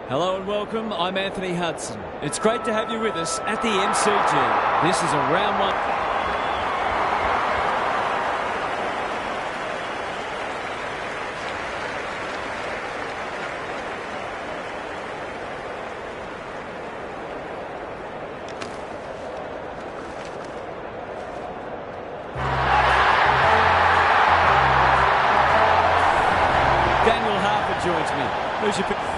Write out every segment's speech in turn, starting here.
Hello and welcome, I'm Anthony Hudson. It's great to have you with us at the MCG. This is a round one. Daniel Harper joins me. Who's your pick?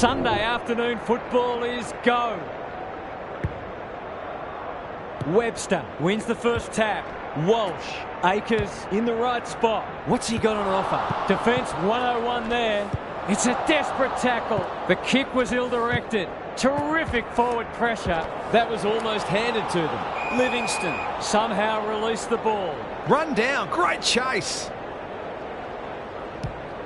Sunday afternoon football is go. Webster wins the first tap. Walsh, Akers in the right spot. What's he got on offer? Defence 101 there. It's a desperate tackle. The kick was ill-directed. Terrific forward pressure. That was almost handed to them. Livingston somehow released the ball. Run down, great chase.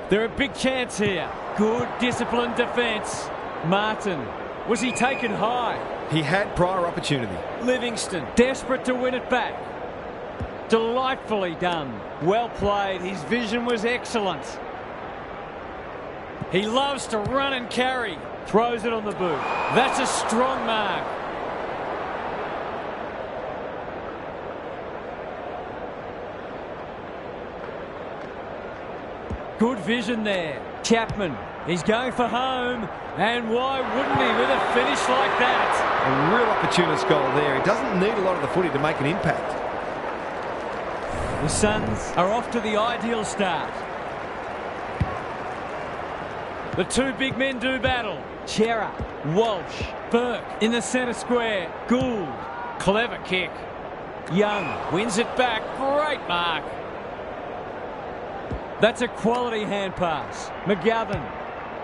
They're a big chance here. Good disciplined defence. Martin, was he taken high? He had prior opportunity. Livingston, desperate to win it back. Delightfully done. Well played. His vision was excellent. He loves to run and carry. Throws it on the boot. That's a strong mark. Good vision there. Chapman, he's going for home. And why wouldn't he with a finish like that? A real opportunist goal there. He doesn't need a lot of the footy to make an impact. The Suns are off to the ideal start. The two big men do battle. Chera, Walsh, Burke in the centre square. Gould, clever kick. Young wins it back. Great mark. That's a quality hand pass. McGovern,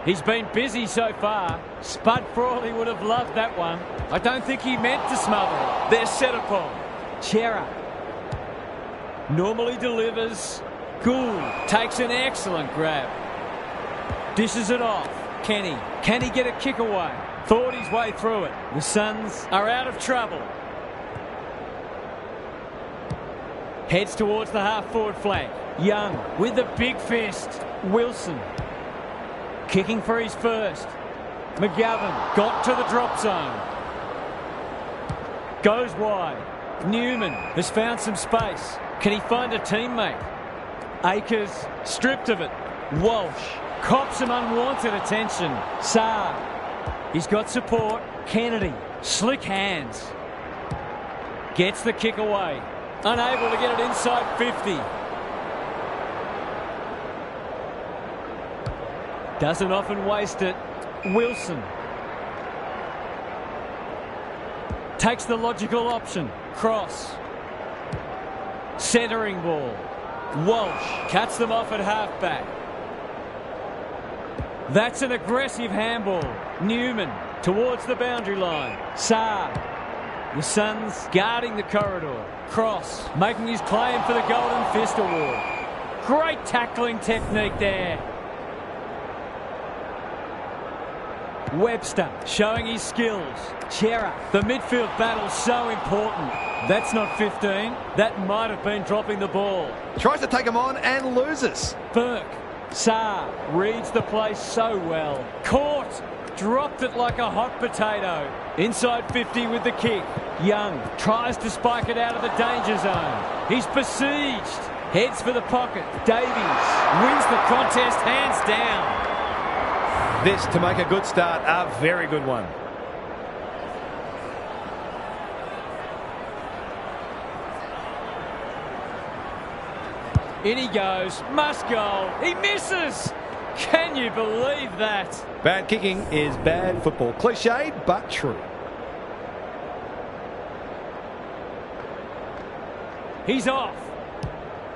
he's been busy so far. Spud Frawley would have loved that one. I don't think he meant to smother it. They're set upon. Chera normally delivers. Gould takes an excellent grab. Dishes it off. Kenny. Can he get a kick away? Thought his way through it. The Suns are out of trouble. Heads towards the half-forward flank. Young with the big fist. Wilson kicking for his first. McGovern got to the drop zone. Goes wide. Newman has found some space. Can he find a teammate? Akers stripped of it. Walsh cops some unwanted attention. Saar, he's got support. Kennedy, slick hands. Gets the kick away. Unable to get it inside 50. Doesn't often waste it. Wilson takes the logical option. Cross. Centering ball. Walsh cuts them off at halfback. That's an aggressive handball. Newman towards the boundary line. Saar. The Suns guarding the corridor. Cross making his claim for the Golden Fist Award. Great tackling technique there. Webster showing his skills. Chera, the midfield battle so important. That's not 15. That might have been dropping the ball. Tries to take him on and loses. Burke. Saar reads the play so well. Caught. Dropped it like a hot potato. Inside 50 with the kick. Young tries to spike it out of the danger zone. He's besieged. Heads for the pocket. Davies wins the contest hands down. This, to make a good start, a very good one. In he goes. Must goal. He misses. Can you believe that? Bad kicking is bad football. Cliched, but true. He's off.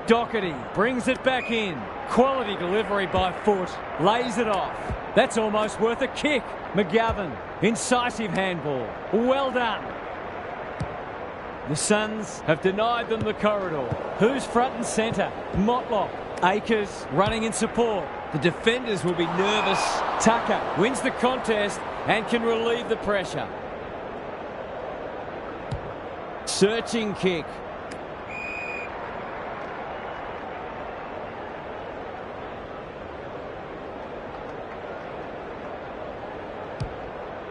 Doherty brings it back in. Quality delivery by foot. Lays it off. That's almost worth a kick. McGovern. Incisive handball. Well done. The Suns have denied them the corridor. Who's front and centre? Motlop. Akers running in support. The defenders will be nervous. Tucker wins the contest and can relieve the pressure. Searching kick.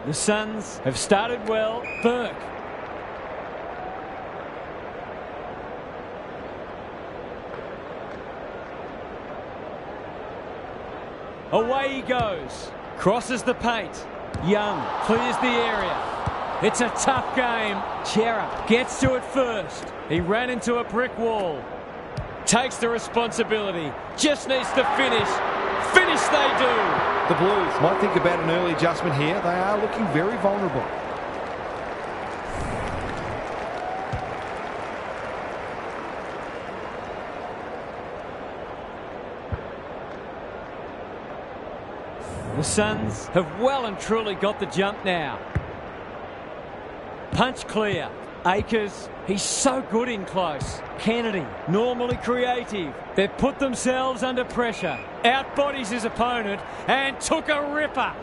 The Suns have started well. Burke. Away he goes. Crosses the paint. Young clears the area. It's a tough game. Chera gets to it first. He ran into a brick wall. Takes the responsibility. Just needs to finish. Finish they do. The Blues might think about an early adjustment here. They are looking very vulnerable. The Suns have well and truly got the jump now. Punch clear. Akers, he's so good in close. Kennedy, normally creative. They've put themselves under pressure. Outbodies his opponent and took a ripper.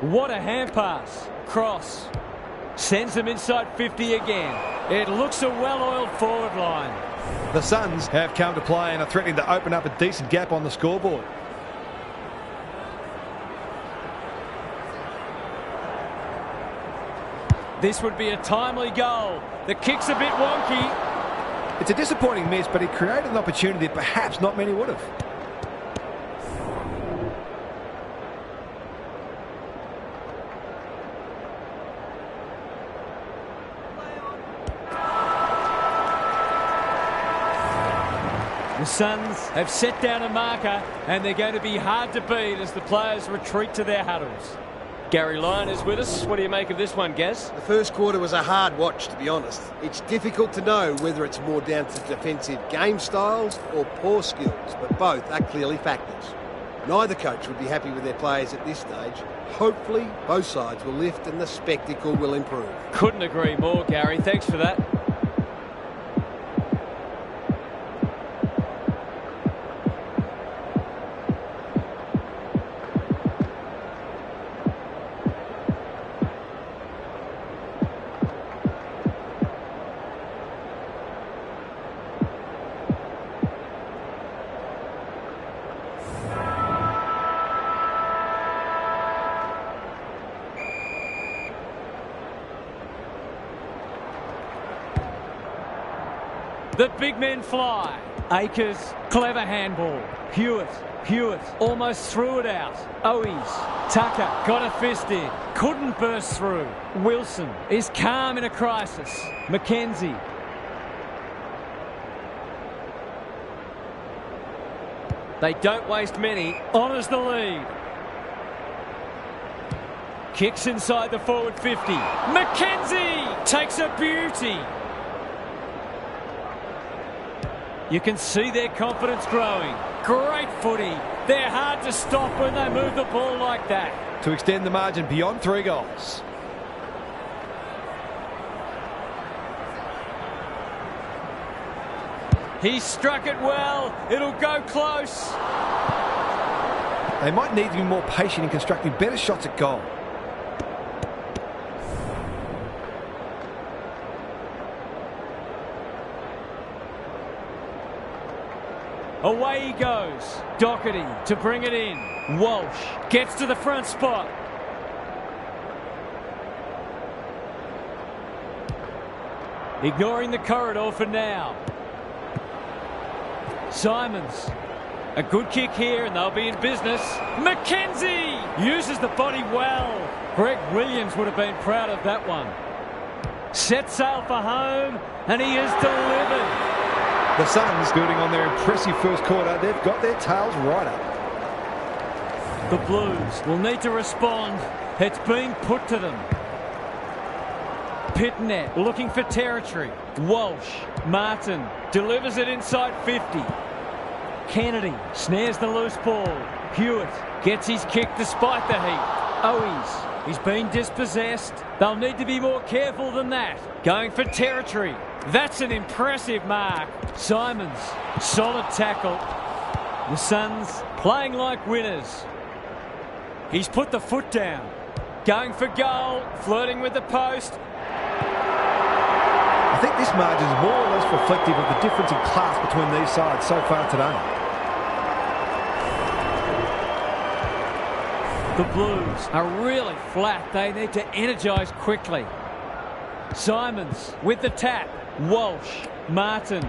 What a hand pass. Cross. Sends them inside 50 again. It looks a well-oiled forward line. The Suns have come to play and are threatening to open up a decent gap on the scoreboard. This would be a timely goal. The kick's a bit wonky. It's a disappointing miss, but he created an opportunity that perhaps not many would have. The Suns have set down a marker and they're going to be hard to beat as the players retreat to their huddles. Gary Lyon is with us. What do you make of this one, Gaz? The first quarter was a hard watch, to be honest. It's difficult to know whether it's more down to defensive game styles or poor skills, but both are clearly factors. Neither coach would be happy with their players at this stage. Hopefully, both sides will lift and the spectacle will improve. Couldn't agree more, Gary. Thanks for that. The big men fly. Akers, clever handball. Hewitt almost threw it out. Owies, Tucker got a fist in. Couldn't burst through. Wilson is calm in a crisis. McKenzie. They don't waste many. Honours the lead. Kicks inside the forward 50. McKenzie takes a beauty. You can see their confidence growing. Great footy. They're hard to stop when they move the ball like that. To extend the margin beyond 3 goals. He struck it well. It'll go close. They might need to be more patient in constructing better shots at goal. Away he goes. Doherty to bring it in. Walsh gets to the front spot. Ignoring the corridor for now. Simons. A good kick here and they'll be in business. McKenzie uses the body well. Greg Williams would have been proud of that one. Set sail for home and he has delivered. The Suns, building on their impressive first quarter, they've got their tails right up. The Blues will need to respond. It's being put to them. Pitnet looking for territory. Walsh, Martin, delivers it inside 50. Kennedy snares the loose ball. Hewitt gets his kick despite the heat. Owies, he's been dispossessed. They'll need to be more careful than that. Going for territory. That's an impressive mark. Simons, solid tackle. The Suns playing like winners. He's put the foot down. Going for goal, flirting with the post. I think this margin is more or less reflective of the difference in class between these sides so far today. The Blues are really flat. They need to energise quickly. Simons with the tap. Walsh, Martin.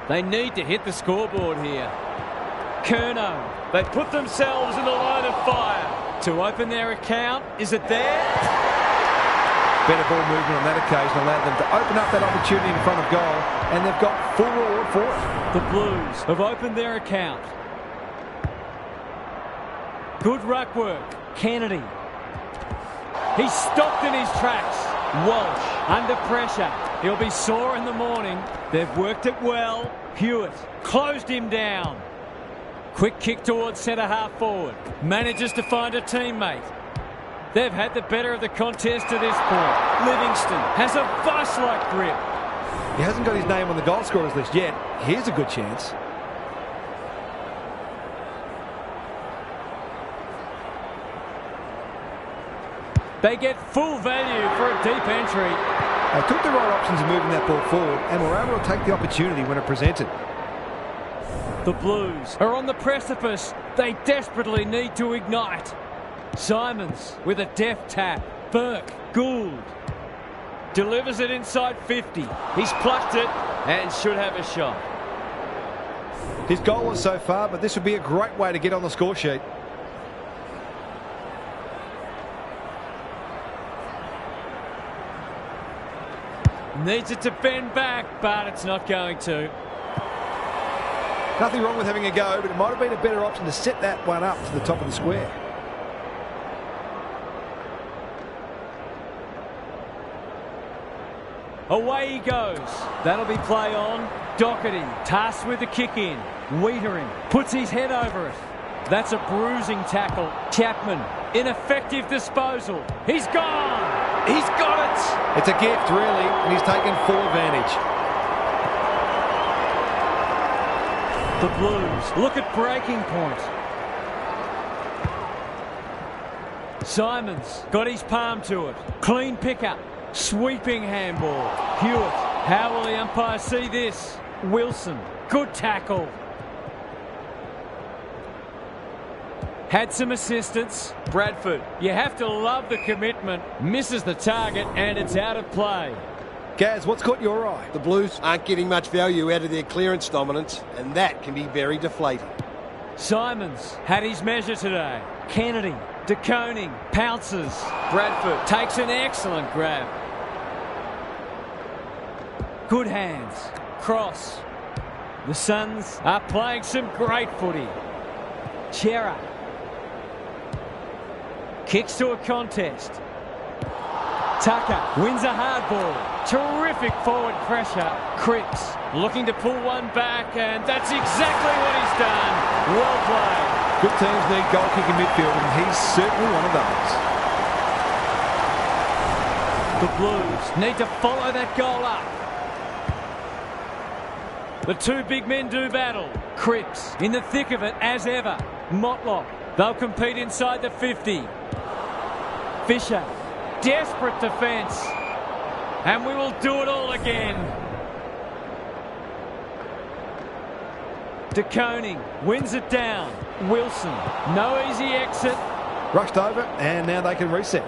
They need to hit the scoreboard here. Curnow. They put themselves in the line of fire. To open their account, is it there? Better ball movement on that occasion allowed them to open up that opportunity in front of goal, and they've got full reward for it. The Blues have opened their account. Good ruck work. Kennedy. He's stopped in his tracks. Walsh under pressure. He'll be sore in the morning. They've worked it well. Hewitt closed him down. Quick kick towards centre-half forward. Manages to find a teammate. They've had the better of the contest to this point. Livingston has a vice-like grip. He hasn't got his name on the goal scorers list yet. Here's a good chance. They get full value for a deep entry. They took the right options in moving that ball forward and were able to take the opportunity when it presented. The Blues are on the precipice. They desperately need to ignite. Simons with a deft tap. Burke, Gould. Delivers it inside 50. He's plucked it and should have a shot. His goal was so far, but this would be a great way to get on the score sheet. Needs it to bend back, but it's not going to. Nothing wrong with having a go, but it might have been a better option to set that one up to the top of the square. Away he goes. That'll be play on. Doherty tasked with the kick in. Wiedering puts his head over it. That's a bruising tackle. Chapman, ineffective disposal. He's gone. He's got it. It's a gift, really, and he's taken full advantage. The Blues look at breaking point. Simons got his palm to it. Clean pickup. Sweeping handball. Hewitt. How will the umpire see this? Wilson. Good tackle. Had some assistance. Bradford. You have to love the commitment. Misses the target and it's out of play. Gaz, what's caught your eye? The Blues aren't getting much value out of their clearance dominance, and that can be very deflating. Simons had his measure today. Kennedy, De Koning, pounces. Bradford takes an excellent grab. Good hands. Cross. The Suns are playing some great footy. Chera. Kicks to a contest. Tucker wins a hard ball. Terrific forward pressure. Cripps looking to pull one back, and that's exactly what he's done. Well played. Good teams need goal kicking midfield, and he's certainly one of those. The Blues need to follow that goal up. The two big men do battle. Cripps in the thick of it as ever. Motlop. They'll compete inside the 50. Fisher. Desperate defence. And we will do it all again. De Koning wins it down. Wilson. No easy exit. Rushed over, and now they can reset.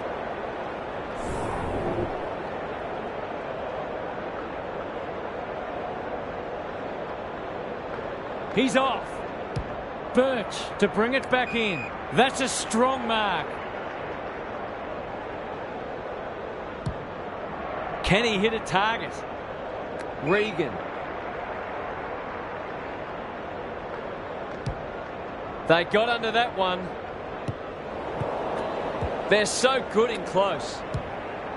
He's off. Birch to bring it back in. That's a strong mark. Can he hit a target? Regan. They got under that one. They're so good in close.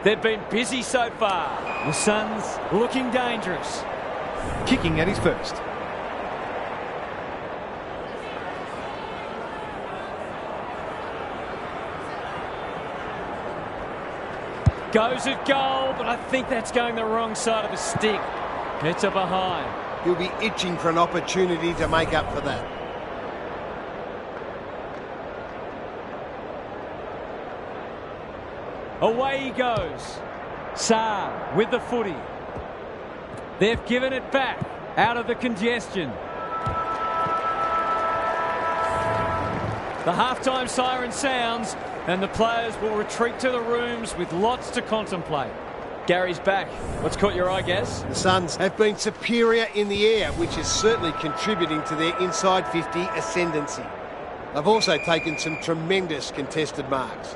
They've been busy so far. The Suns looking dangerous. Kicking at his first. Goes at goal, but I think that's going the wrong side of the stick. It's a behind. He'll be itching for an opportunity to make up for that. Away he goes. Saar with the footy. They've given it back out of the congestion. The halftime siren sounds and the players will retreat to the rooms with lots to contemplate. Gary's back. What's caught your eye, Gaz? The Suns have been superior in the air, which is certainly contributing to their inside 50 ascendancy. They've also taken some tremendous contested marks.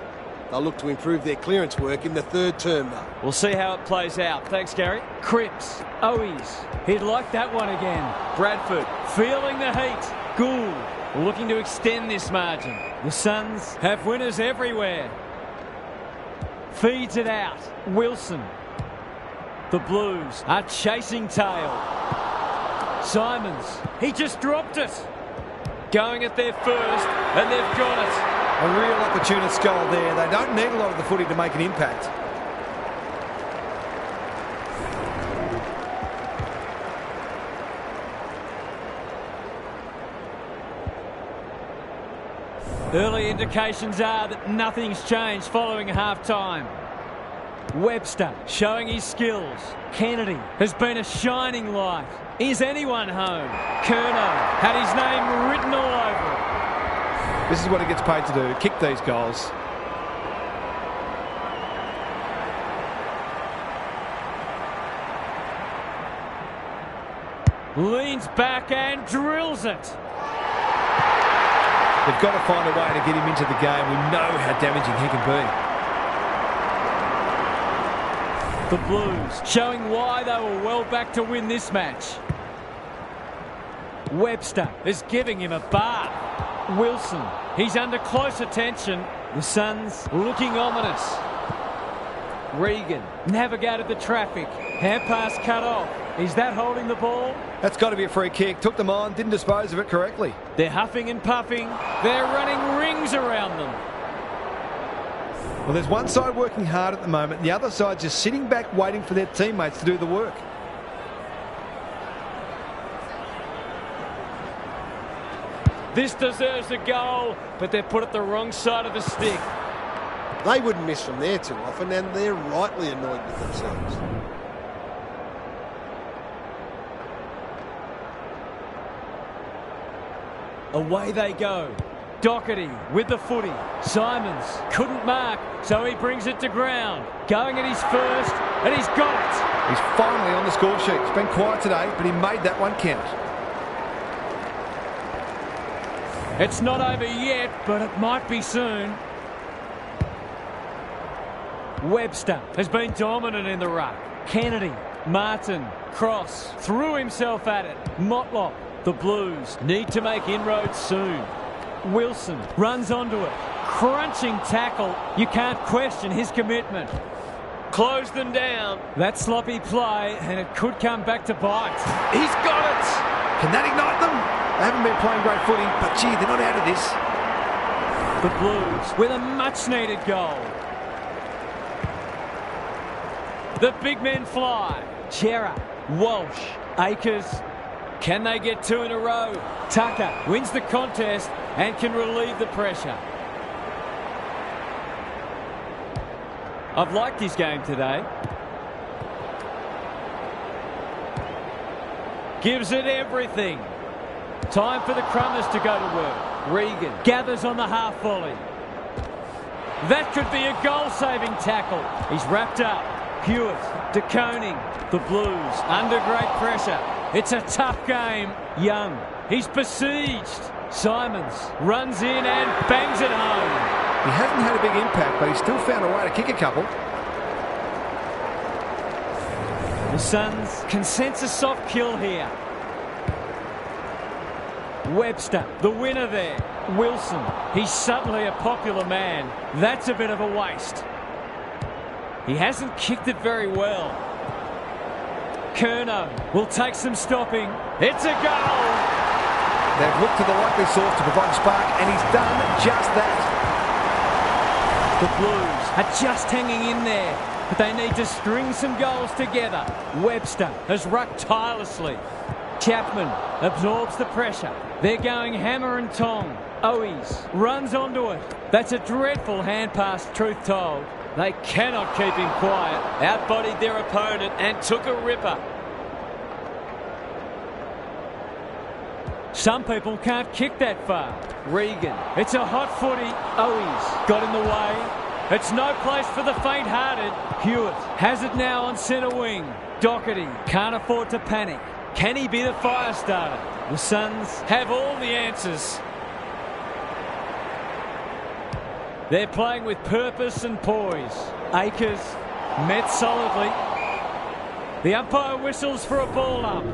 They'll look to improve their clearance work in the third term, though. We'll see how it plays out. Thanks, Gary. Cripps. Owies. He'd like that one again. Bradford. Feeling the heat. Gould. Looking to extend this margin. The Suns have winners everywhere. Feeds it out. Wilson. The Blues are chasing tail. Simons. He just dropped it. Going at their first, and they've got it. A real opportunist goal there. They don't need a lot of the footy to make an impact. Early indications are that nothing's changed following half-time. Webster showing his skills. Kennedy has been a shining light. Is anyone home? Curnow had his name written all over it. This is what he gets paid to do, kick these goals. Leans back and drills it. They've got to find a way to get him into the game. We know how damaging he can be. The Blues showing why they were well back to win this match. Webster is giving him a bar. Wilson, he's under close attention. The Suns looking ominous. Regan navigated the traffic. Hand pass cut off. Is that holding the ball? That's got to be a free kick. Took them on, didn't dispose of it correctly. They're huffing and puffing. They're running rings around them. Well, there's one side working hard at the moment. The other side just sitting back waiting for their teammates to do the work. This deserves a goal, but they're put at the wrong side of the stick. They wouldn't miss from there too often, and they're rightly annoyed with themselves. Away they go. Doherty with the footy. Simons couldn't mark, so he brings it to ground. Going at his first, and he's got it. He's finally on the score sheet. It's been quiet today, but he made that one count. It's not over yet, but it might be soon. Webster has been dominant in the ruck. Kennedy, Martin, Cross, threw himself at it. Motlop. The Blues need to make inroads soon. Wilson runs onto it. Crunching tackle. You can't question his commitment. Close them down. That sloppy play, and it could come back to bite. He's got it. Can that ignite them? They haven't been playing great footy, but gee, they're not out of this. The Blues with a much-needed goal. The big men fly. Chera, Walsh, Akers. Can they get two in a row? Tucker wins the contest and can relieve the pressure. I've liked his game today. Gives it everything. Time for the Crummers to go to work. Regan gathers on the half volley. That could be a goal-saving tackle. He's wrapped up. Hewitt, De Koning. The Blues under great pressure. It's a tough game. Young, he's besieged. Simons runs in and bangs it home. He hasn't had a big impact, but he's still found a way to kick a couple. The Suns can sense a soft kill here. Webster, the winner there. Wilson, he's suddenly a popular man. That's a bit of a waste. He hasn't kicked it very well. Curnow will take some stopping. It's a goal! They've looked to the likely source to provide a spark, and he's done just that. The Blues are just hanging in there, but they need to string some goals together. Webster has rucked tirelessly. Chapman absorbs the pressure. They're going hammer and tong. Owies runs onto it. That's a dreadful hand pass, truth told. They cannot keep him quiet. Outbodied their opponent and took a ripper. Some people can't kick that far. Regan. It's a hot footy. Owies got in the way. It's no place for the faint-hearted. Hewitt has it now on centre wing. Doherty can't afford to panic. Can he be the fire starter? The Suns have all the answers. They're playing with purpose and poise. Akers met solidly. The umpire whistles for a ball up.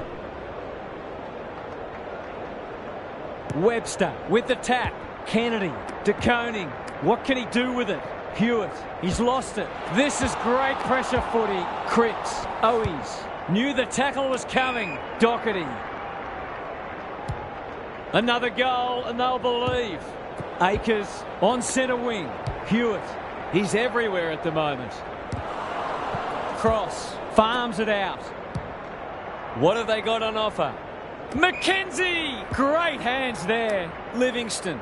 Webster with the tap. Kennedy to Koning. What can he do with it? Hewitt, he's lost it. This is great pressure footy. Cripps, Owies, knew the tackle was coming. Doherty. Another goal and they'll believe. Akers on centre wing. Hewitt, he's everywhere at the moment. Cross, farms it out. What have they got on offer? McKenzie! Great hands there. Livingston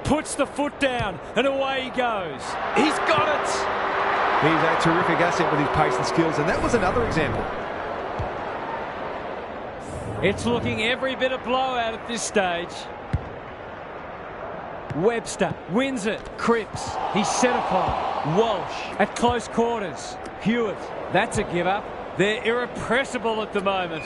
puts the foot down and away he goes. He's got it! He's a terrific asset with his pace and skills, and that was another example. It's looking every bit a blowout at this stage. Webster wins it. Cripps, he's set upon. Walsh at close quarters. Hewitt, that's a give up. They're irrepressible at the moment.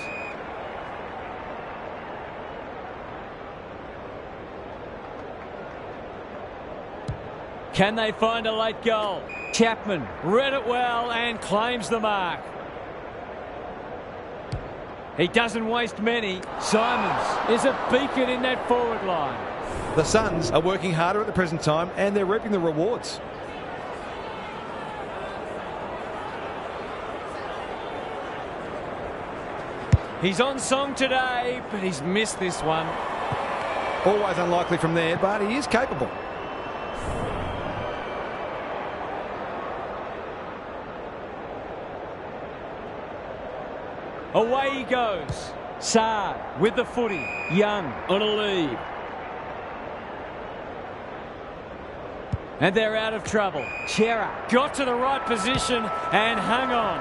Can they find a late goal? Chapman read it well and claims the mark. He doesn't waste many. Simons is a beacon in that forward line. The Suns are working harder at the present time, and they're reaping the rewards. He's on song today, but he's missed this one. Always unlikely from there, but he is capable. Away he goes. Saad with the footy. Young on a lead. And they're out of trouble. Chera got to the right position and hung on.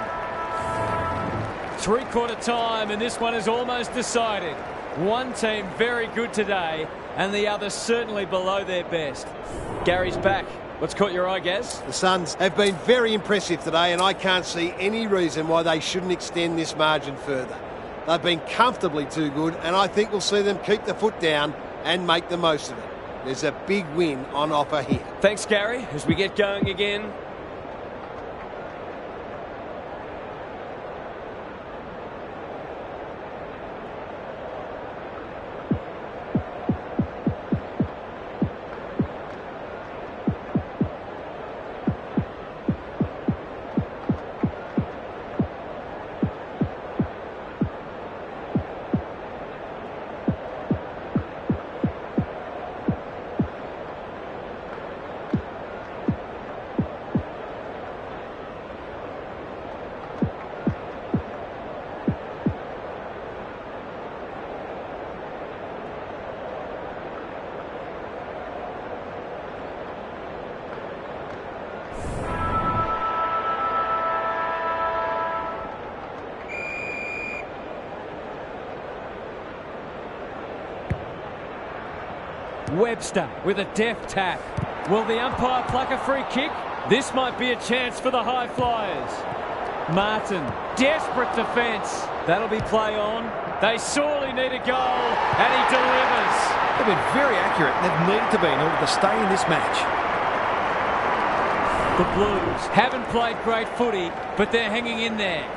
Three-quarter time, and this one is almost decided. One team very good today, and the other certainly below their best. Gary's back. What's caught your eye, Gaz? The Suns have been very impressive today, and I can't see any reason why they shouldn't extend this margin further. They've been comfortably too good, and I think we'll see them keep the foot down and make the most of it. There's a big win on offer here. Thanks, Gary. As we get going again, Webster with a deft tap. Will the umpire pluck a free kick? This might be a chance for the high flyers. Martin, desperate defence. That'll be play on. They sorely need a goal, and he delivers. They've been very accurate, and they've needed to be in order to stay in this match. The Blues haven't played great footy, but they're hanging in there.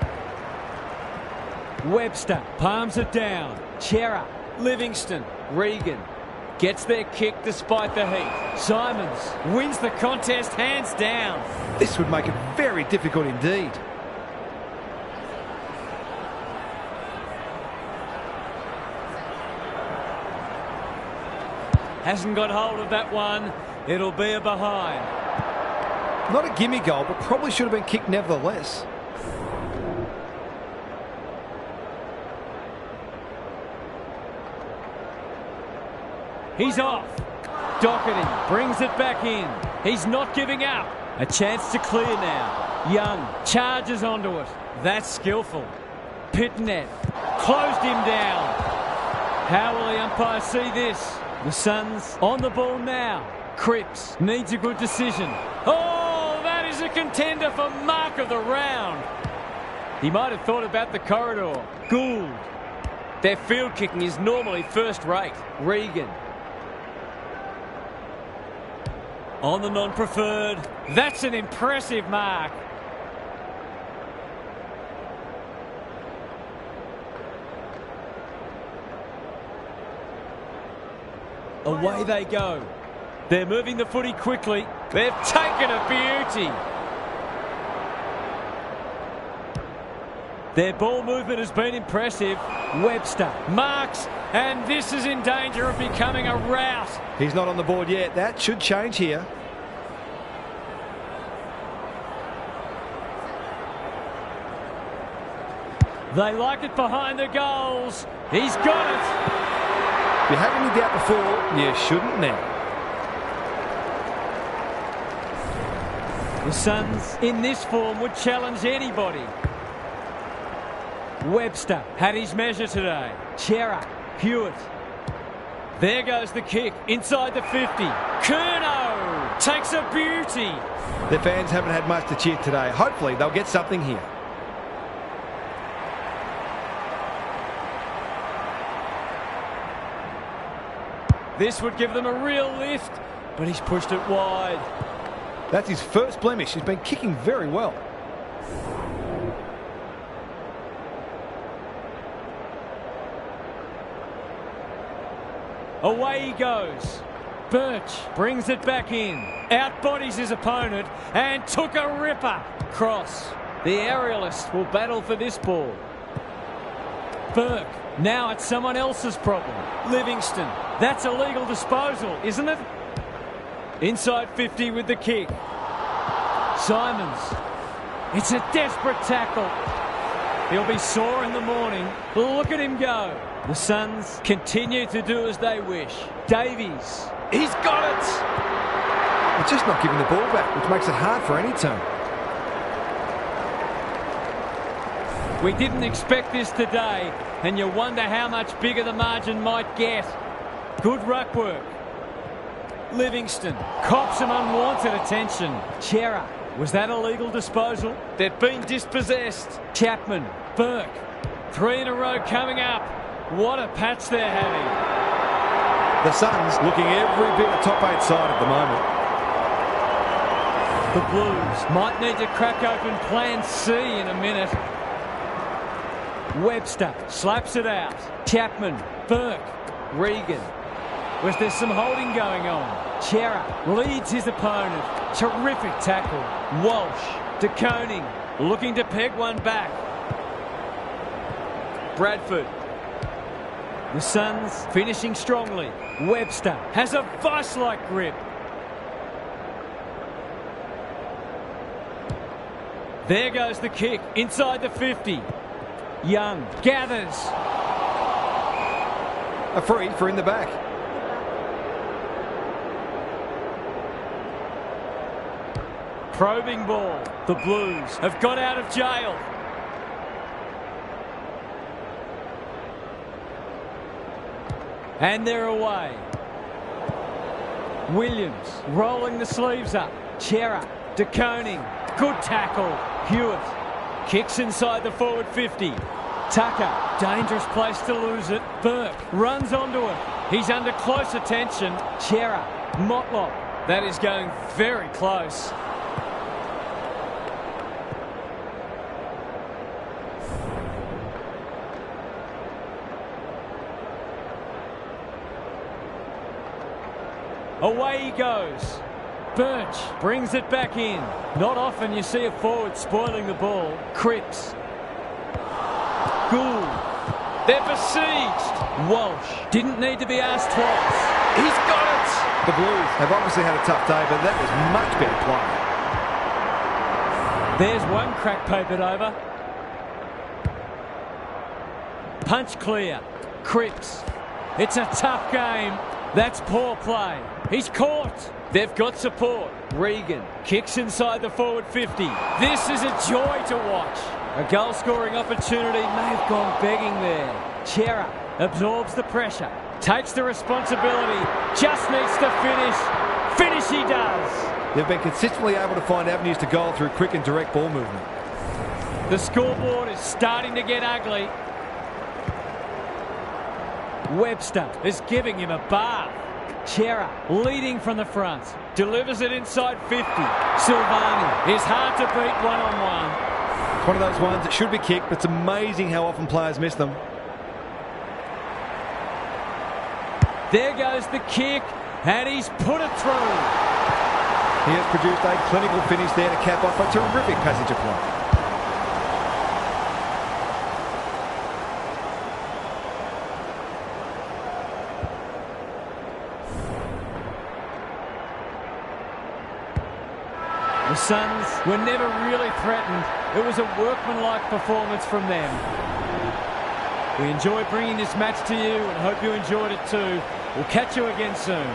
Webster palms it down. Chera, Livingston, Regan. Gets their kick despite the heat. Simons wins the contest hands down. This would make it very difficult indeed. Hasn't got hold of that one. It'll be a behind. Not a gimme goal, but probably should have been kicked nevertheless. He's off. Doherty brings it back in. He's not giving up. A chance to clear now. Young charges onto it. That's skillful. Pitnet closed him down. How will the umpire see this? The Suns on the ball now. Cripps needs a good decision. Oh, that is a contender for mark of the round. He might have thought about the corridor. Gould. Their field kicking is normally first rate. Regan. On the non-preferred. That's an impressive mark. Away they go. They're moving the footy quickly. They've taken a beauty. Their ball movement has been impressive. Webster marks, and this is in danger of becoming a rout. He's not on the board yet. That should change here. They like it behind the goals. He's got it. If you had any doubt before, you shouldn't now. The Suns, in this form, would challenge anybody. Webster had his measure today. Chera, Hewitt. There goes the kick inside the 50. Curnow takes a beauty. The fans haven't had much to cheer today. Hopefully they'll get something here. This would give them a real lift, but he's pushed it wide. That's his first blemish. He's been kicking very well. Away he goes. Birch brings it back in. Outbodies his opponent and took a ripper. Cross. The aerialist will battle for this ball. Burke. Now it's someone else's problem. Livingston. That's a legal disposal, isn't it? Inside 50 with the kick. Simons. It's a desperate tackle. He'll be sore in the morning. Look at him go. The Suns continue to do as they wish. Davies. He's got it. They're just not giving the ball back, which makes it hard for any team. We didn't expect this today, and you wonder how much bigger the margin might get. Good ruck work. Livingston cops some unwanted attention. Chera. Was that a legal disposal? They've been dispossessed. Chapman. Burke. 3 in a row coming up. What a patch they're having. The Suns looking every bit a top 8 side at the moment. The Blues might need to crack open plan C in a minute. Webster slaps it out. Chapman. Burke. Regan. Was there some holding going on? Chera leads his opponent. Terrific tackle. Walsh. De Koning looking to peg one back. Bradford. The Suns finishing strongly. Webster has a vice-like grip. There goes the kick inside the 50. Young gathers. A free for in the back. Probing ball. The Blues have got out of jail. And they're away. Williams rolling the sleeves up. Chera. De Koning. Good tackle. Hewitt. Kicks inside the forward 50. Tucker. Dangerous place to lose it. Burke runs onto it. He's under close attention. Chera. Motlop. That is going very close. Away he goes. Birch brings it back in. Not often you see a forward spoiling the ball. Cripps. Gould. They're besieged. Walsh didn't need to be asked twice. He's got it. The Blues have obviously had a tough day, but that was much better play. There's one crack papered over. Punch clear. Cripps. It's a tough game. That's poor play. He's caught. They've got support. Regan kicks inside the forward 50. This is a joy to watch. A goal-scoring opportunity may have gone begging there. Chera absorbs the pressure. Takes the responsibility. Just needs to finish. Finish he does. They've been consistently able to find avenues to goal through quick and direct ball movement. The scoreboard is starting to get ugly. Webster is giving him a bath. Chera leading from the front. Delivers it inside 50. Silvani is hard to beat one-on-one. It's one of those ones that should be kicked, but it's amazing how often players miss them. There goes the kick, and he's put it through. He has produced a clinical finish there to cap off a terrific passage of play. The Suns were never really threatened. It was a workmanlike performance from them. We enjoy bringing this match to you and hope you enjoyed it too. We'll catch you again soon.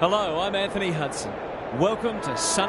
Hello, I'm Anthony Hudson. Welcome to Sun...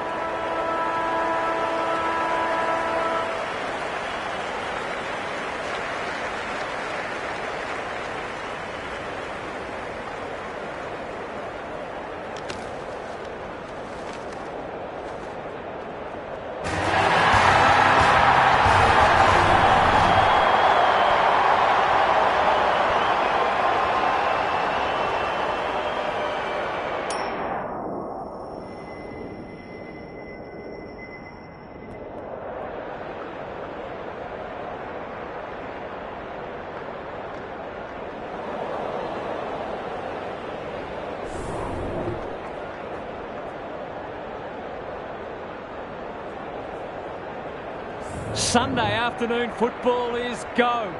Sunday afternoon football is go.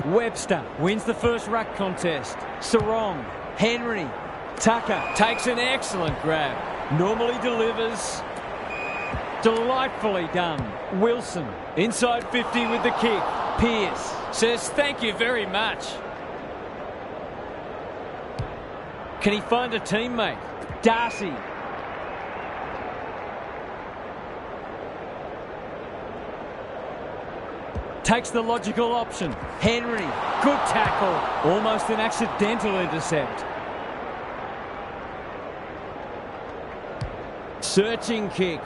Webster wins the first ruck contest. Sarong, Henry, Tucker takes an excellent grab. Normally delivers. Delightfully done. Wilson, inside 50 with the kick. Pearce says thank you very much. Can he find a teammate? Darcy. Takes the logical option. Henry, good tackle. Almost an accidental intercept. Searching kick.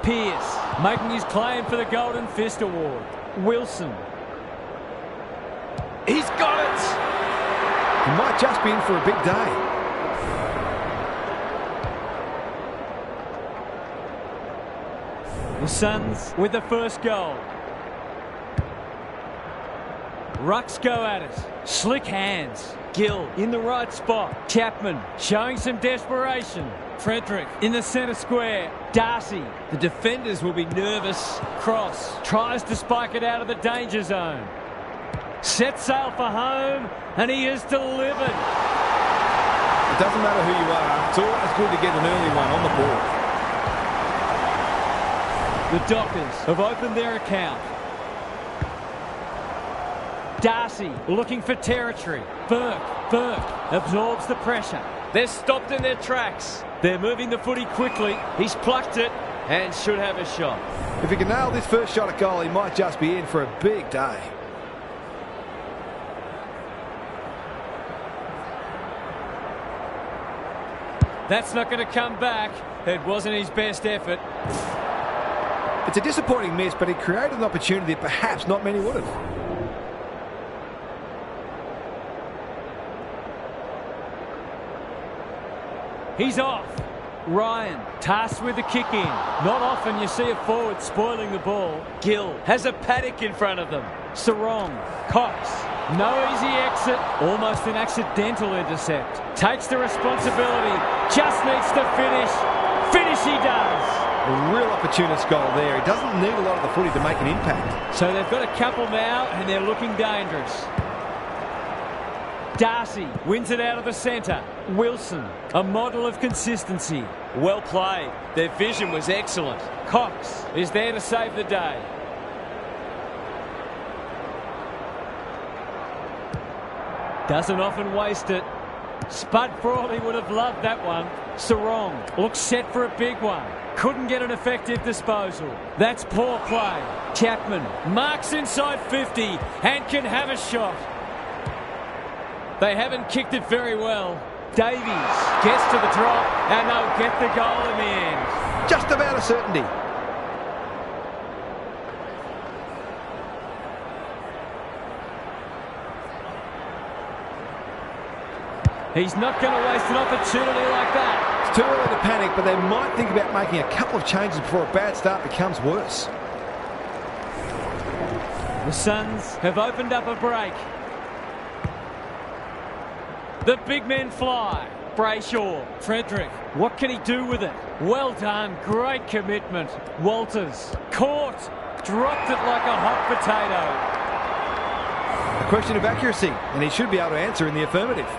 Pearce making his claim for the Golden Fist Award. Wilson. He's got it! He might just be in for a big day. The Suns with the first goal. Rucks go at it. Slick hands. Gill in the right spot. Chapman showing some desperation. Frederick in the centre square. Darcy. The defenders will be nervous. Cross tries to spike it out of the danger zone. Set sail for home, and he is delivered. It doesn't matter who you are. It's always good to get an early one on the board. The Dockers have opened their account. Darcy looking for territory. Burke absorbs the pressure. They're stopped in their tracks. They're moving the footy quickly. He's plucked it and should have a shot. If he can nail this first shot at goal, he might just be in for a big day. That's not going to come back. It wasn't his best effort. It's a disappointing miss, but he created an opportunity that perhaps not many would have. He's off. Ryan tasked with the kick in. Not often you see a forward spoiling the ball. Gill has a paddock in front of them. Sarong, Cox, no easy exit. Almost an accidental intercept. Takes the responsibility. Just needs to finish. Finish he does. A real opportunist goal there. He doesn't need a lot of the footy to make an impact. So they've got a couple now and they're looking dangerous. Darcy wins it out of the centre. Wilson, a model of consistency. Well played. Their vision was excellent. Cox is there to save the day. Doesn't often waste it. Spud Frawley would have loved that one. Sarong looks set for a big one. Couldn't get an effective disposal. That's poor play. Chapman marks inside 50 and can have a shot. They haven't kicked it very well. Davies gets to the drop and they'll get the goal in the end. Just about a certainty. He's not going to waste an opportunity like that. It's too early to panic, but they might think about making a couple of changes before a bad start becomes worse. The Suns have opened up a break. The big men fly. Brayshaw, Frederick, what can he do with it? Well done, great commitment. Walters, caught, dropped it like a hot potato. A question of accuracy, and he should be able to answer in the affirmative.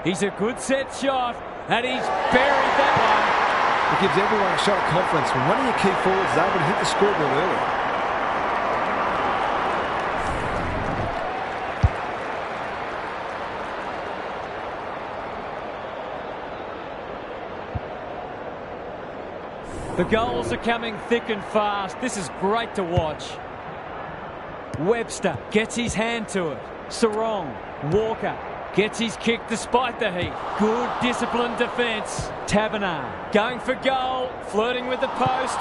He's a good set shot, and he's buried that one. It gives everyone a shot of confidence when one of your key forwards is able to hit the scoreboard early. The goals are coming thick and fast. This is great to watch. Webster gets his hand to it. Sarong, Walker gets his kick despite the heat. Good disciplined defence. Taberner going for goal, flirting with the post.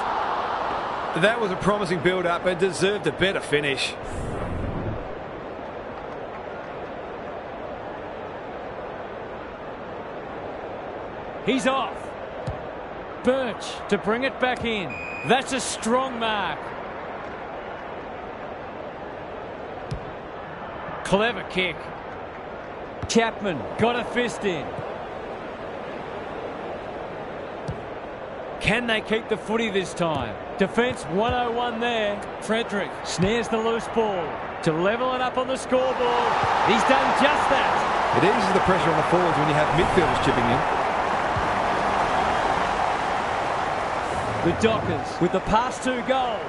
That was a promising build-up and deserved a better finish. He's off. Birch to bring it back in. That's a strong mark. Clever kick. Chapman got a fist in. Can they keep the footy this time? Defence 101 there. Frederick snares the loose ball to level it up on the scoreboard. He's done just that. It eases the pressure on the forwards when you have midfielders chipping in. The Dockers with the past 2 goals.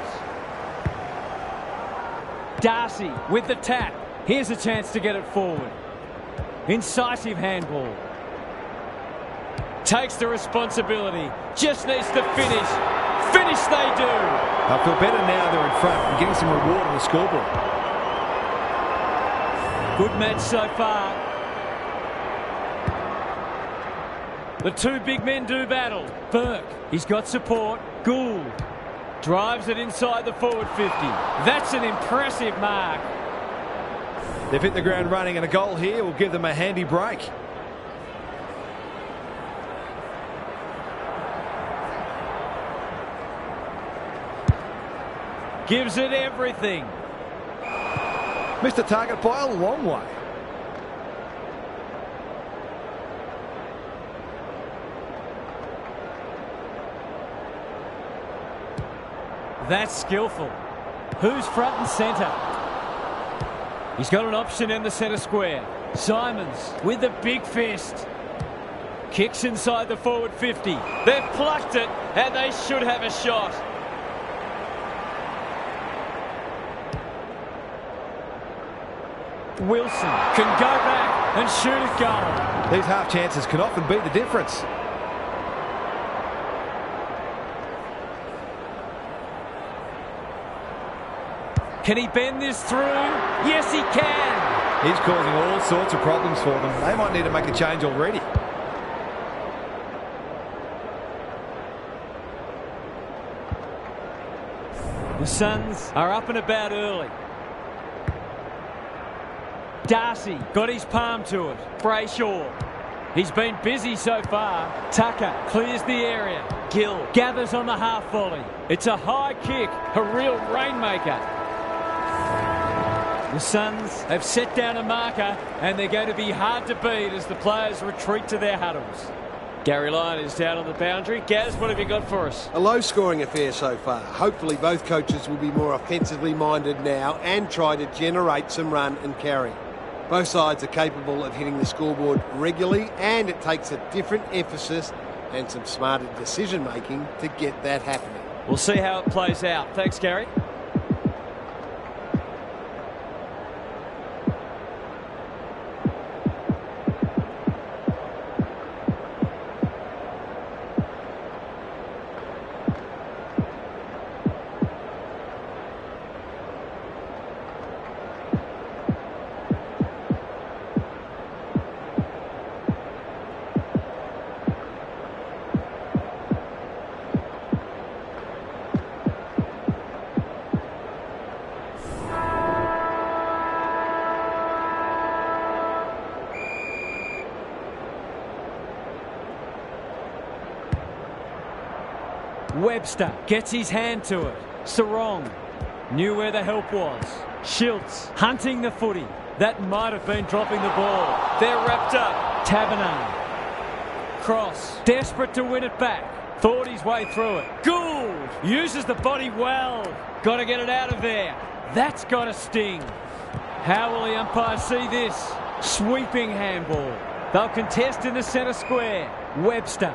Darcy with the tap. Here's a chance to get it forward. Incisive handball. Takes the responsibility. Just needs to finish. Finish they do. I feel better now they're in front and getting some reward on the scoreboard. Good match so far. The 2 big men do battle. Burke, he's got support. Gould drives it inside the forward 50. That's an impressive mark. They've hit the ground running, and a goal here will give them a handy break. Gives it everything. Missed the target by a long way. That's skillful. Who's front and centre? He's got an option in the centre square. Simons with the big fist. Kicks inside the forward 50. They've plucked it, and they should have a shot. Wilson can go back and shoot a goal. These half chances can often be the difference. Can he bend this through? Yes, he can. He's causing all sorts of problems for them. They might need to make a change already. The Suns are up and about early. Darcy got his palm to it. Brayshaw. He's been busy so far. Tucker clears the area. Gill gathers on the half volley. It's a high kick, a real rainmaker. The Suns have set down a marker, and they're going to be hard to beat as the players retreat to their huddles. Gary Lyon is down on the boundary. Gaz, what have you got for us? A low-scoring affair so far. Hopefully both coaches will be more offensively minded now and try to generate some run and carry. Both sides are capable of hitting the scoreboard regularly, and it takes a different emphasis and some smarter decision-making to get that happening. We'll see how it plays out. Thanks, Gary. Webster gets his hand to it. Sarong knew where the help was. Schiltz hunting the footy. That might have been dropping the ball. They're wrapped up. Taberner. Cross. Desperate to win it back. Thought his way through it. Gould uses the body well. Got to get it out of there. That's got to sting. How will the umpire see this? Sweeping handball. They'll contest in the centre square. Webster.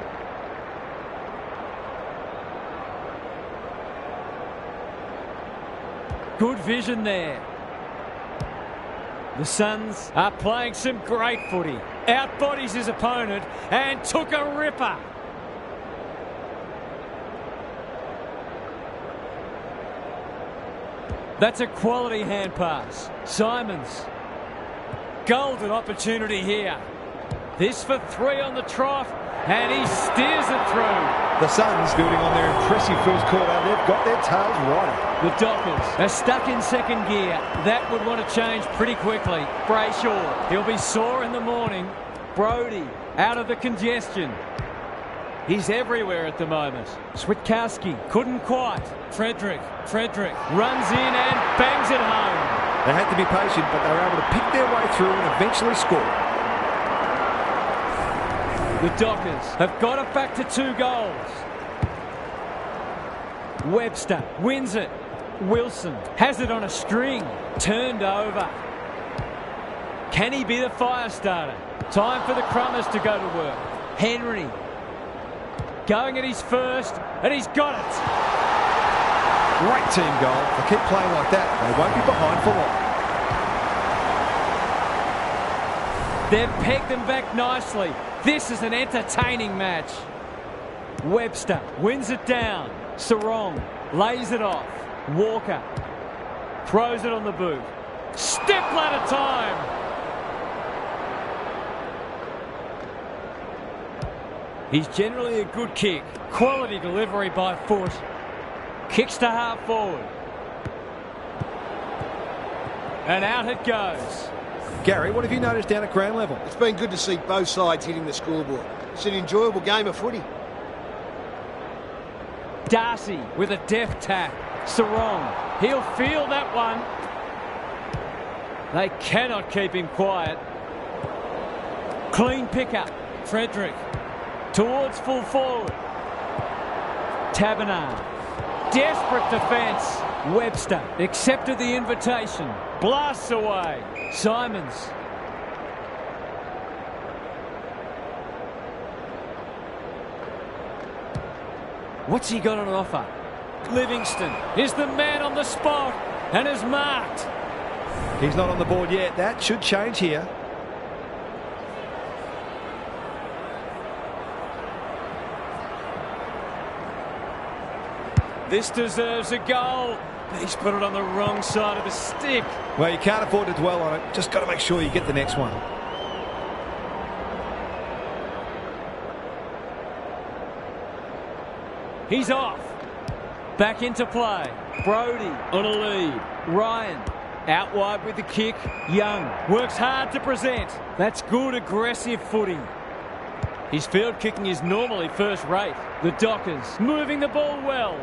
Good vision there. The Suns are playing some great footy. Outbodies his opponent and took a ripper. That's a quality hand pass. Simons. Golden opportunity here. This for 3 on the trot, and he steers it through. The Suns building on their impressive first quarter. They've got their tails right. The Dockers are stuck in second gear. That would want to change pretty quickly. Brayshaw, he'll be sore in the morning. Brody out of the congestion. He's everywhere at the moment. Switkowski couldn't quite. Frederick runs in and bangs it home. They had to be patient, but they were able to pick their way through and eventually score. The Dockers have got it back to 2 goals. Webster wins it. Wilson has it on a string. Turned over. Can he be the fire starter? Time for the Crummers to go to work. Henry going at his first, and he's got it. Great team goal. If they keep playing like that, they won't be behind for long. They've pegged them back nicely. This is an entertaining match. Webster wins it down. Sarong lays it off. Walker throws it on the boot. Step ladder time. He's generally a good kick. Quality delivery by foot. Kicks to half forward. And out it goes. Gary, what have you noticed down at ground level? It's been good to see both sides hitting the scoreboard. It's an enjoyable game of footy. Darcy with a deft tap. Sarong, he'll feel that one. They cannot keep him quiet. Clean pickup. Frederick towards full forward. Taberner. Desperate defence. Webster accepted the invitation. Blasts away. Simons. What's he got on offer? Livingston is the man on the spot and is marked. He's not on the board yet. That should change here. This deserves a goal. He's put it on the wrong side of the stick. Well, you can't afford to dwell on it. Just got to make sure you get the next one. He's off. Back into play. Brody on a lead. Ryan out wide with the kick. Young works hard to present. That's good aggressive footing. His field kicking is normally first rate. The Dockers moving the ball well.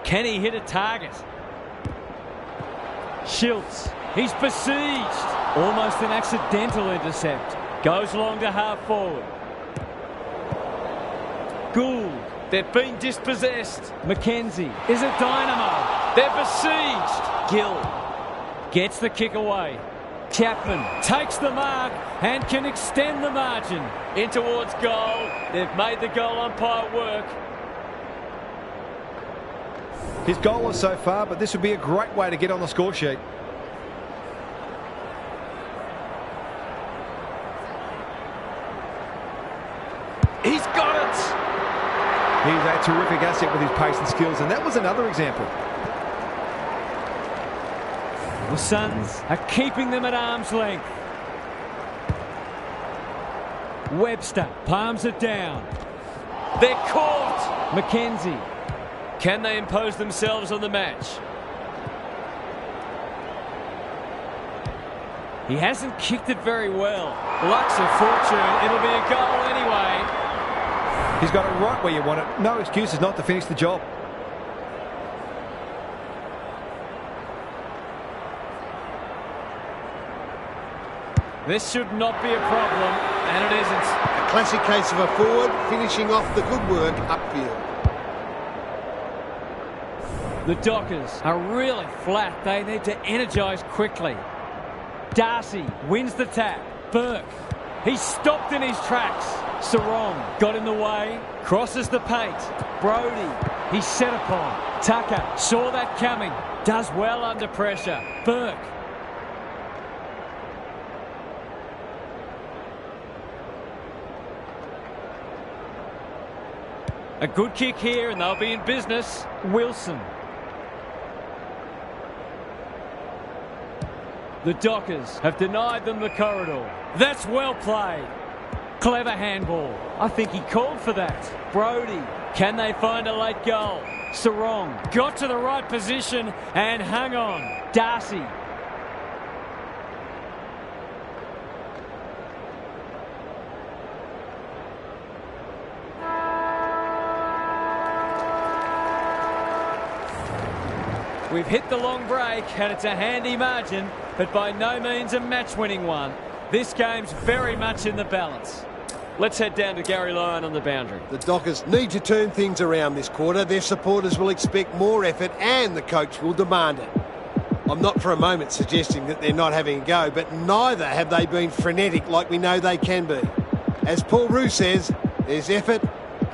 Can he hit a target? Schiltz. He's besieged. Almost an accidental intercept. Goes long to half forward. Gould. They've been dispossessed. McKenzie is a dynamo. They're besieged. Gill gets the kick away. Chapman takes the mark and can extend the margin in towards goal. They've made the goal umpire work. His goalless so far, but this would be a great way to get on the score sheet. He's got it! He's a terrific asset with his pace and skills, and that was another example. The Suns are keeping them at arm's length. Webster palms it down. They're caught! McKenzie. Can they impose themselves on the match? He hasn't kicked it very well. Luck's of fortune. It'll be a goal anyway. He's got it right where you want it. No excuses not to finish the job. This should not be a problem, and it isn't. A classic case of a forward finishing off the good work upfield. The Dockers are really flat. They need to energise quickly. Darcy wins the tap. Burke. He's stopped in his tracks. Sarong got in the way. Crosses the paint. Brody. He's set upon. Tucker saw that coming. Does well under pressure. Burke. A good kick here and they'll be in business. Wilson. The Dockers have denied them the corridor. That's well played. Clever handball. I think he called for that. Brody. Can they find a late goal? Sarong got to the right position and hung on. Darcy. We've hit the long break and it's a handy margin, but by no means a match-winning one. This game's very much in the balance. Let's head down to Gary Lyon on the boundary. The Dockers need to turn things around this quarter. Their supporters will expect more effort and the coach will demand it. I'm not for a moment suggesting that they're not having a go, but neither have they been frenetic like we know they can be. As Paul Roux says, there's effort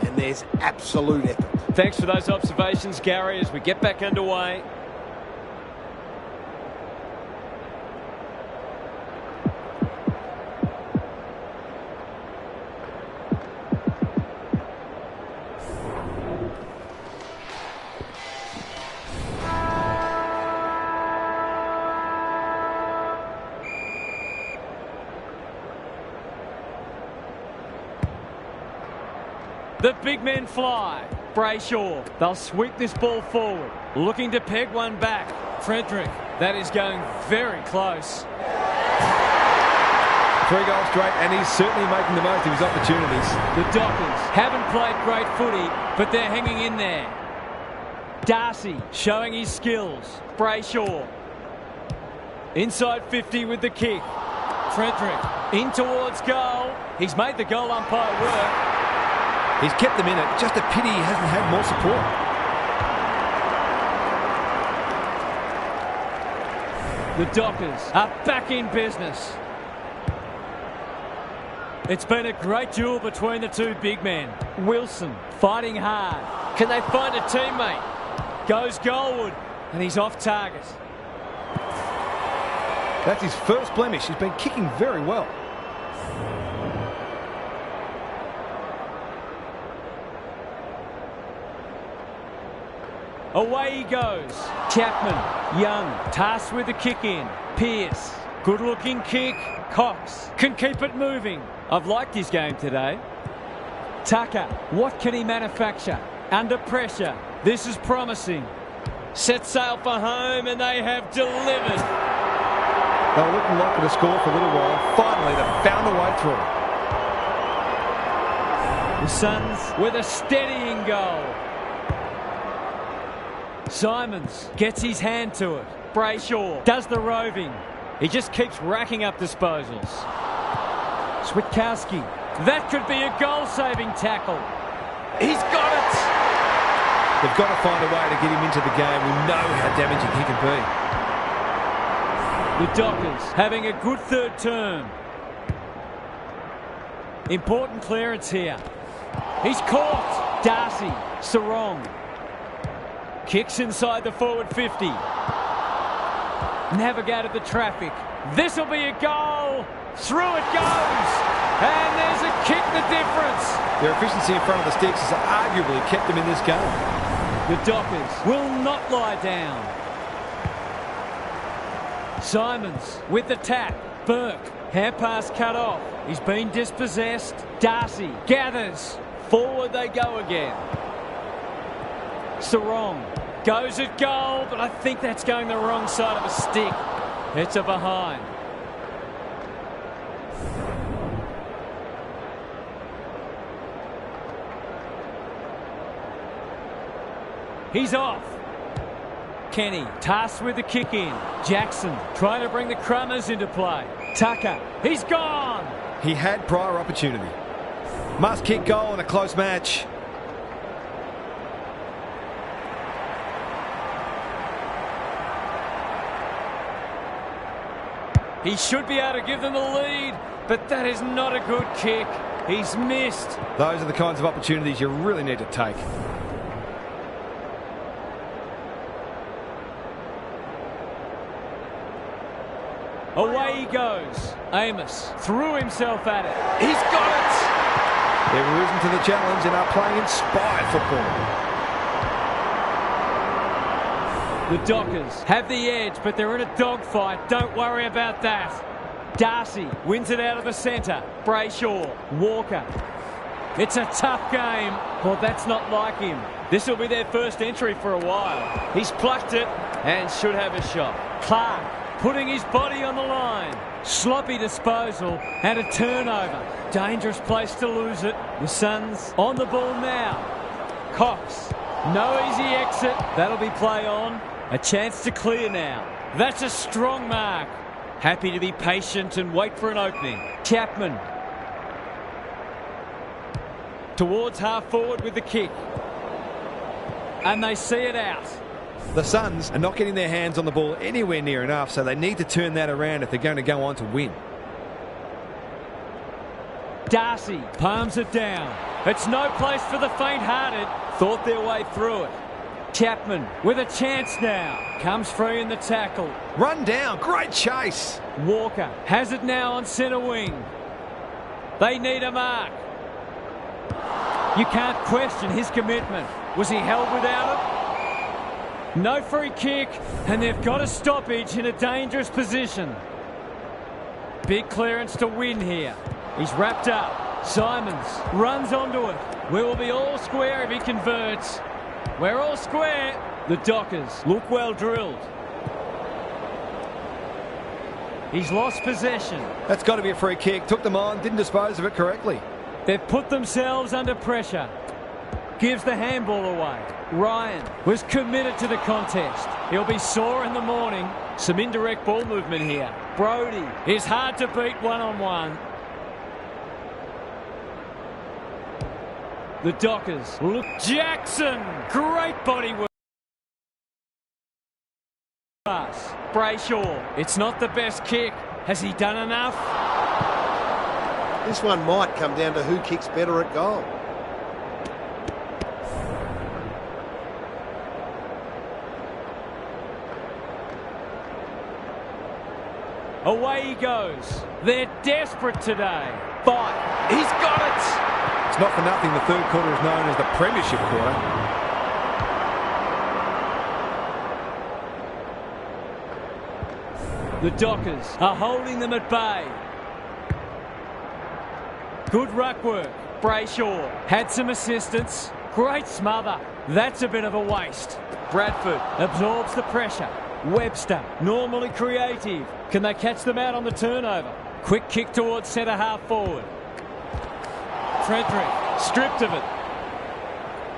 and there's absolute effort. Thanks for those observations, Gary, as we get back underway. The big men fly. Brayshaw. They'll sweep this ball forward. Looking to peg one back. Frederick. That is going very close. 3 goals straight, and he's certainly making the most of his opportunities. The Dockers haven't played great footy, but they're hanging in there. Darcy showing his skills. Brayshaw. Inside 50 with the kick. Frederick in towards goal. He's made the goal umpire work. He's kept them in it. Just a pity he hasn't had more support. The Dockers are back in business. It's been a great duel between the two big men. Wilson fighting hard. Can they find a teammate? Goes goalward, and he's off target. That's his first blemish. He's been kicking very well. Away he goes. Chapman, Young, tasked with the kick in. Pearce, good looking kick. Cox can keep it moving. I've liked his game today. Tucker, what can he manufacture? Under pressure. This is promising. Set sail for home and they have delivered. They were looking likely to score for a little while. Finally, they've found a way through. The Suns with a steadying goal. Simons gets his hand to it. Brayshaw does the roving. He just keeps racking up disposals. Switkowski. That could be a goal-saving tackle. He's got it. They've got to find a way to get him into the game. We know how damaging he can be. The Dockers having a good third term. Important clearance here. He's caught. Darcy. Sarong. Kicks inside the forward 50. Navigated the traffic. This will be a goal. Through it goes. And there's a kick the difference. Their efficiency in front of the sticks has arguably kept them in this game. The Dockers will not lie down. Simons with the tap. Burke. Hand pass cut off. He's been dispossessed. Darcy gathers. Forward they go again. Sarong goes at goal, but I think that's going the wrong side of a stick. It's a behind. He's off. Kenny tasked with the kick in. Jackson trying to bring the Crummers into play. Tucker, he's gone. He had prior opportunity. Must kick goal in a close match. He should be able to give them the lead, but that is not a good kick. He's missed. Those are the kinds of opportunities you really need to take. Away he goes. Amos threw himself at it. He's got it. They've risen to the challenge and are playing inspired football. The Dockers have the edge, but they're in a dogfight. Don't worry about that. Darcy wins it out of the centre. Brayshaw, Walker. It's a tough game. Well, that's not like him. This will be their first entry for a while. He's plucked it and should have a shot. Clark putting his body on the line. Sloppy disposal and a turnover. Dangerous place to lose it. The Suns on the ball now. Cox, no easy exit. That'll be play on. A chance to clear now. That's a strong mark. Happy to be patient and wait for an opening. Chapman. Towards half forward with the kick. And they see it out. The Suns are not getting their hands on the ball anywhere near enough, so they need to turn that around if they're going to go on to win. Darcy palms it down. It's no place for the faint-hearted. Thought their way through it. Chapman with a chance now. Comes free in the tackle. Run down. Great chase. Walker has it now on centre wing. They need a mark. You can't question his commitment. Was he held without it? No free kick, and they've got a stoppage in a dangerous position. Big clearance to win here. He's wrapped up. Simons runs onto it. We will be all square if he converts. We're all square. The Dockers look well drilled. He's lost possession. That's got to be a free kick. Took them on, didn't dispose of it correctly. They've put themselves under pressure. Gives the handball away. Ryan was committed to the contest. He'll be sore in the morning. Some indirect ball movement here. Brody is hard to beat one-on-one. The Dockers look. Jackson! Great body work. Brayshaw. It's not the best kick. Has he done enough? This one might come down to who kicks better at goal. Away he goes. They're desperate today. Fight. He's got it. It's not for nothing the third quarter is known as the Premiership quarter. The Dockers are holding them at bay. Good ruck work. Brayshaw had some assistance. Great smother. That's a bit of a waste. Bradford absorbs the pressure. Webster, normally creative. Can they catch them out on the turnover? Quick kick towards centre half forward. Frederick stripped of it.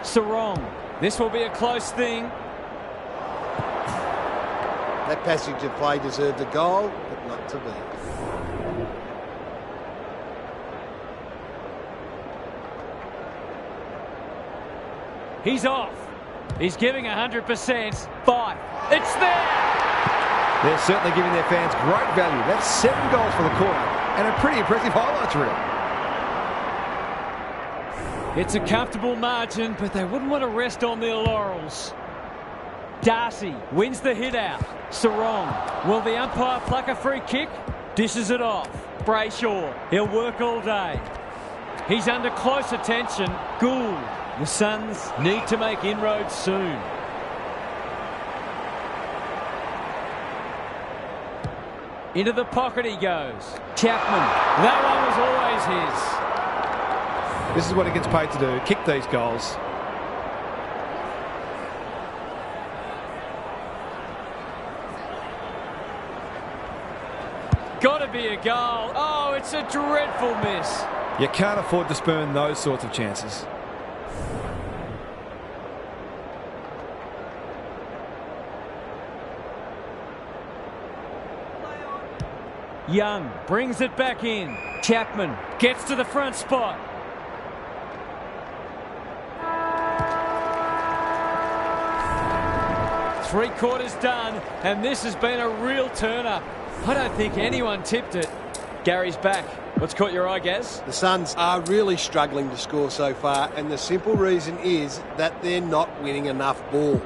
Sarong. This will be a close thing. That passage of play deserved a goal, but not to be. He's off. He's giving 100%. 5. It's there! They're certainly giving their fans great value. That's 7 goals for the quarter and a pretty impressive highlights reel. It's a comfortable margin, but they wouldn't want to rest on their laurels. Darcy wins the hit out. Sarong. Will the umpire pluck a free kick? Dishes it off. Brayshaw. He'll work all day. He's under close attention. Gould. The Suns need to make inroads soon. Into the pocket he goes. Chapman. That one was always his. This is what he gets paid to do. Kick these goals. Got to be a goal. Oh, it's a dreadful miss. You can't afford to spurn those sorts of chances. Young brings it back in. Chapman gets to the front spot. Three quarters done, and this has been a real turn-up. I don't think anyone tipped it. Gary's back. What's caught your eye, Gaz? The Suns are really struggling to score so far, and the simple reason is that they're not winning enough ball.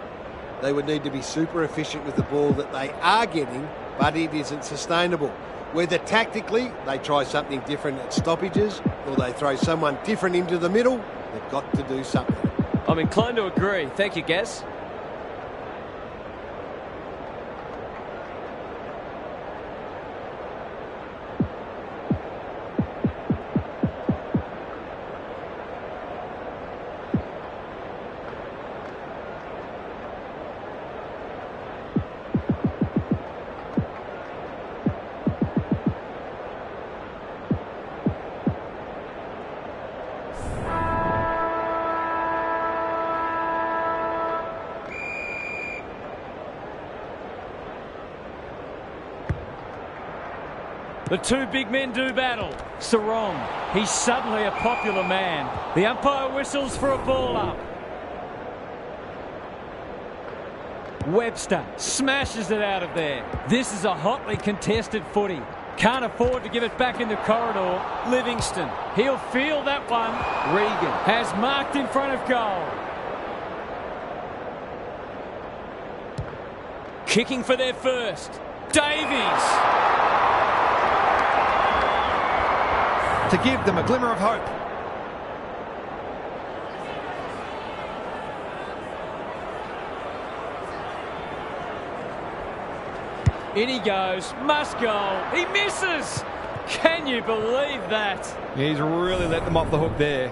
They would need to be super efficient with the ball that they are getting, but it isn't sustainable. Whether tactically they try something different at stoppages or they throw someone different into the middle, they've got to do something. I'm inclined to agree. Thank you, Gaz. The two big men do battle. Sarong, he's suddenly a popular man. The umpire whistles for a ball up. Webster smashes it out of there. This is a hotly contested footy. Can't afford to give it back in the corridor. Livingston, he'll feel that one. Regan has marked in front of goal. Kicking for their first. Davies. To give them a glimmer of hope. In he goes, must go. He misses. Can you believe that? He's really let them off the hook there.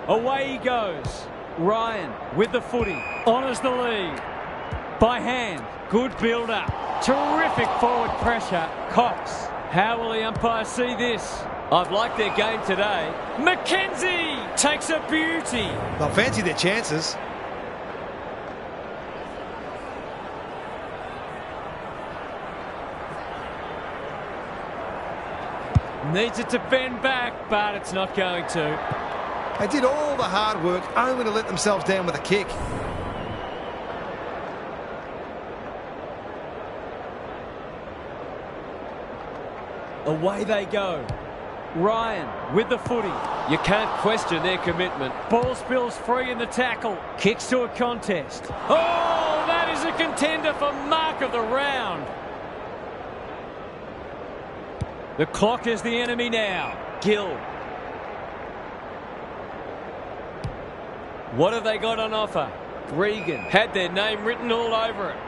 Away he goes. Ryan with the footy. Honours the lead. By hand. Good build-up. Terrific forward pressure. Cox. How will the umpire see this? I've liked their game today. McKenzie takes a beauty. They'll fancy their chances. Needs it to bend back, but it's not going to. They did all the hard work only to let themselves down with a kick. Away they go. Ryan with the footy. You can't question their commitment. Ball spills free in the tackle. Kicks to a contest. Oh, that is a contender for mark of the round. The clock is the enemy now. Gill. What have they got on offer? Regan had their name written all over it.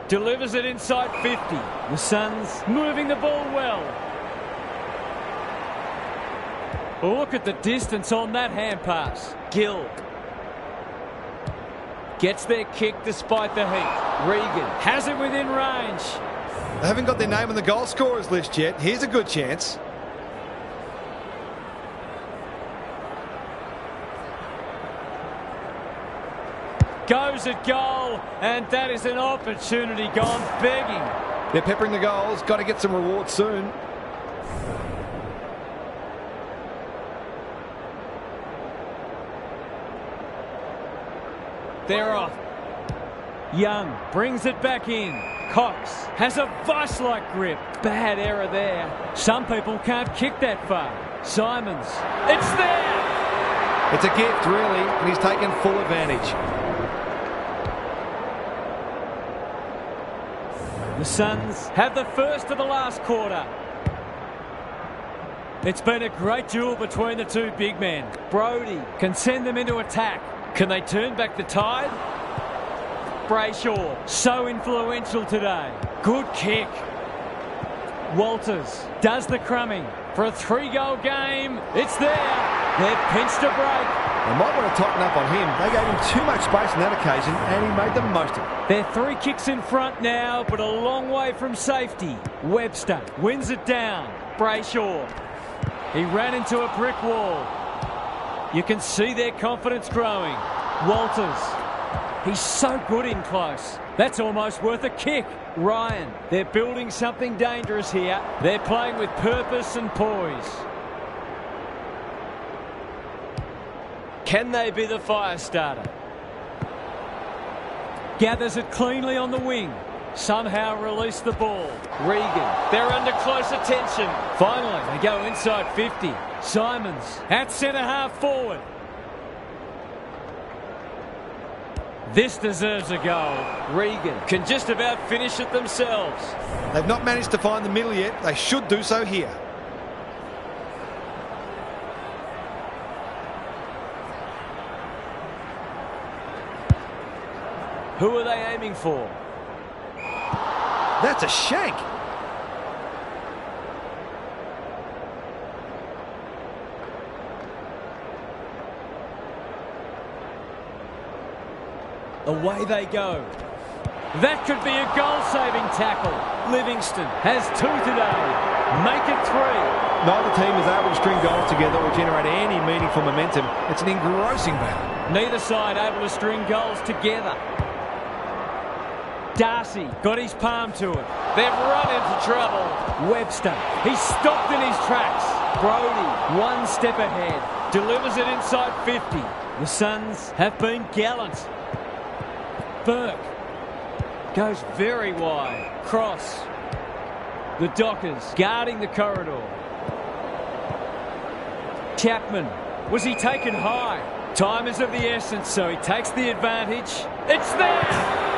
Delivers it inside 50. The Suns moving the ball well. Look at the distance on that hand pass. Gill. Gets their kick despite the heat. Regan has it within range. They haven't got their name on the goal scorers list yet. Here's a good chance. Goes at goal, and that is an opportunity gone begging. They're peppering the goals. Got to get some reward soon. They're off. Young brings it back in. Cox has a vice-like grip. Bad error there. Some people can't kick that far. Simons, it's there! It's a gift, really, and he's taken full advantage. The Suns have the first of the last quarter. It's been a great duel between the two big men. Brody can send them into attack. Can they turn back the tide? Brayshaw, so influential today. Good kick. Walters does the crumbing for a 3-goal game. It's there. They've pinched a break. They might want to tighten up on him. They gave him too much space on that occasion, and he made the most of it. They're 3 kicks in front now, but a long way from safety. Webster wins it down. Brayshaw. He ran into a brick wall. You can see their confidence growing. Walters. He's so good in close. That's almost worth a kick. Ryan. They're building something dangerous here. They're playing with purpose and poise. Can they be the fire starter? Gathers it cleanly on the wing. Somehow release the ball. Regan, they're under close attention. Finally, they go inside 50. Simons at centre half forward. This deserves a goal. Regan can just about finish it themselves. They've not managed to find the middle yet. They should do so here. Who are they aiming for? That's a shank. Away they go. That could be a goal-saving tackle. Livingston has 2 today. Make it 3. Neither team is able to string goals together or generate any meaningful momentum. It's an engrossing battle. Neither side able to string goals together. Darcy got his palm to it. They've run into trouble. Webster, he's stopped in his tracks. Brody, one step ahead. Delivers it inside 50. The Suns have been gallant. Burke goes very wide. Cross. The Dockers guarding the corridor. Chapman, was he taken high? Time is of the essence, so he takes the advantage. It's there!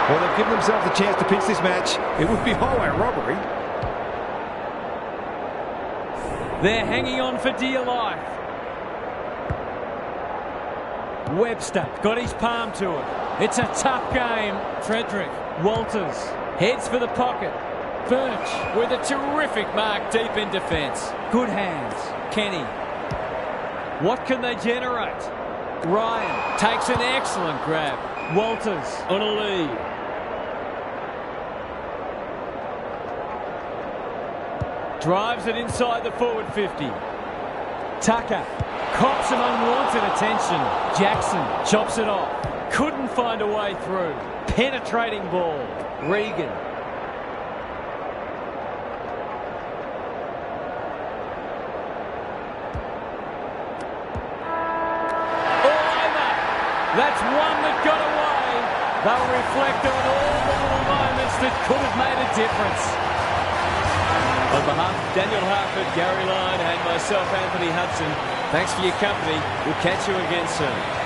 Well, they've given themselves a chance to pinch this match. It would be highway robbery. They're hanging on for dear life. Webster got his palm to it. It's a tough game. Frederick Walters heads for the pocket. Birch with a terrific mark deep in defence. Good hands. Kenny. What can they generate? Ryan takes an excellent grab. Walters on a lead. Drives it inside the forward 50. Tucker cops some unwanted attention. Jackson chops it off. Couldn't find a way through. Penetrating ball. Regan. All over. That's one that got away. They'll reflect on all the little moments that could have made a difference. On behalf of Daniel Harford, Gary Lyon and myself, Anthony Hudson, thanks for your company. We'll catch you again soon.